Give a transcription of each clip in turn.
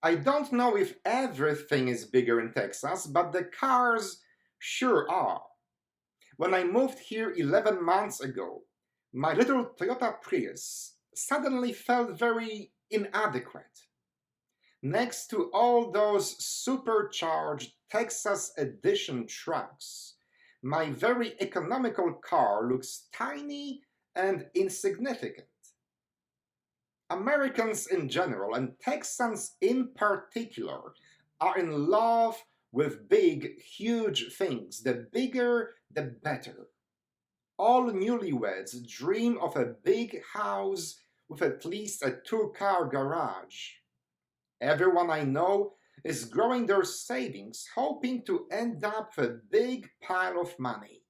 I don't know if everything is bigger in Texas, but the cars sure are. When I moved here 11 months ago, my little Toyota Prius suddenly felt very inadequate. Next to all those supercharged Texas edition trucks, my very economical car looks tiny and insignificant. Americans in general, and Texans in particular, are in love with big, huge things. The bigger, the better. All newlyweds dream of a big house with at least a two-car garage. Everyone I know is growing their savings, hoping to end up with a big pile of money.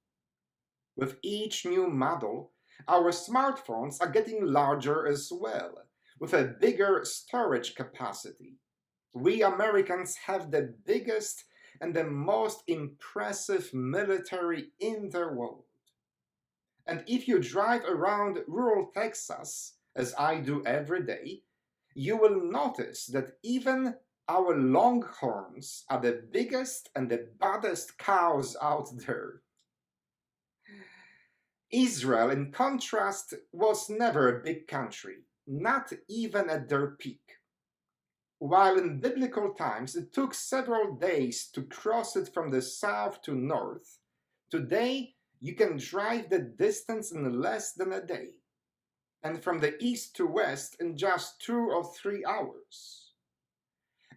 With each new model, our smartphones are getting larger as well, with a bigger storage capacity. We Americans have the biggest and the most impressive military in the world. And if you drive around rural Texas, as I do every day, you will notice that even our longhorns are the biggest and the baddest cows out there. Israel, in contrast, was never a big country, not even at their peak. While in biblical times it took several days to cross it from the south to north, today you can drive the distance in less than a day, and from the east to west in just 2 or 3 hours.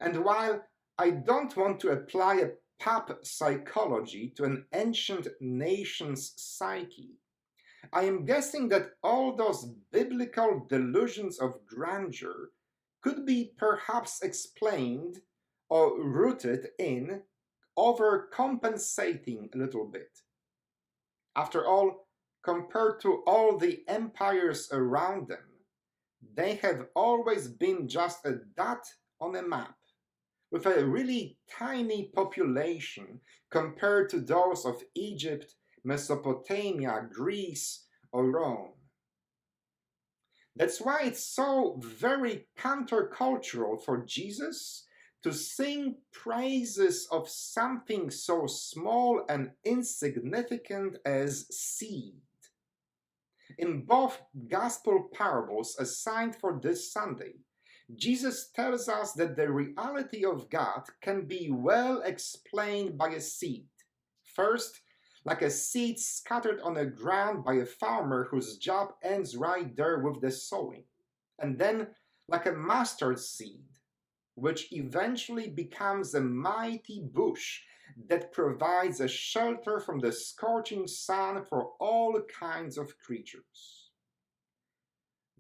And while I don't want to apply a pop psychology to an ancient nation's psyche, I am guessing that all those biblical delusions of grandeur could be perhaps explained or rooted in overcompensating a little bit. After all, compared to all the empires around them, they have always been just a dot on a map, with a really tiny population compared to those of Egypt, Mesopotamia, Greece, or Rome. That's why it's so very countercultural for Jesus to sing praises of something so small and insignificant as seed. In both gospel parables assigned for this Sunday, Jesus tells us that the reality of God can be well explained by a seed. First, like a seed scattered on the ground by a farmer whose job ends right there with the sowing. And then, like a mustard seed, which eventually becomes a mighty bush that provides a shelter from the scorching sun for all kinds of creatures.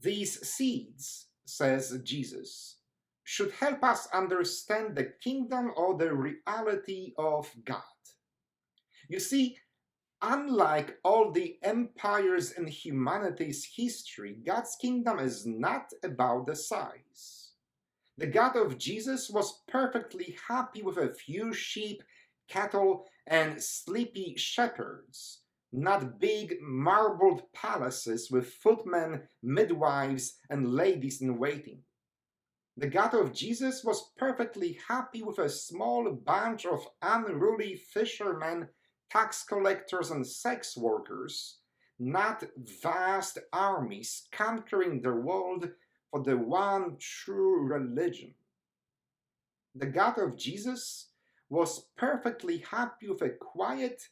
These seeds, says Jesus, should help us understand the kingdom or the reality of God. You see, unlike all the empires in humanity's history, God's kingdom is not about the size. The God of Jesus was perfectly happy with a few sheep, cattle, and sleepy shepherds, not big marbled palaces with footmen, midwives, and ladies in waiting. The God of Jesus was perfectly happy with a small bunch of unruly fishermen, tax collectors, and sex workers, not vast armies conquering the world for the one true religion. The God of Jesus was perfectly happy with a quiet,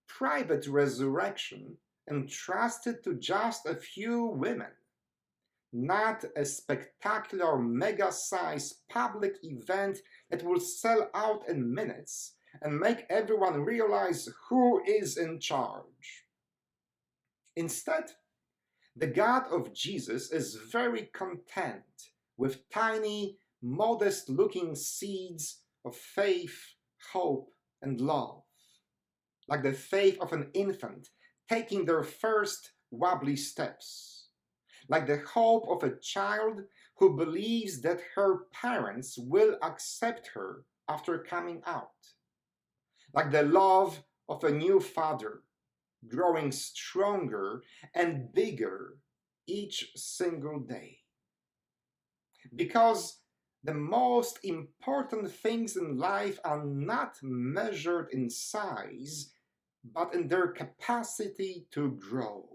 private resurrection entrusted to just a few women, not a spectacular mega-sized public event that will sell out in minutes and make everyone realize who is in charge. Instead, the God of Jesus is very content with tiny, modest-looking seeds of faith, hope, and love, like the faith of an infant taking their first wobbly steps, like the hope of a child who believes that her parents will accept her after coming out, like the love of a new father growing stronger and bigger each single day. Because The most important things in life are not measured in size, but in their capacity to grow.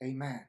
Amen.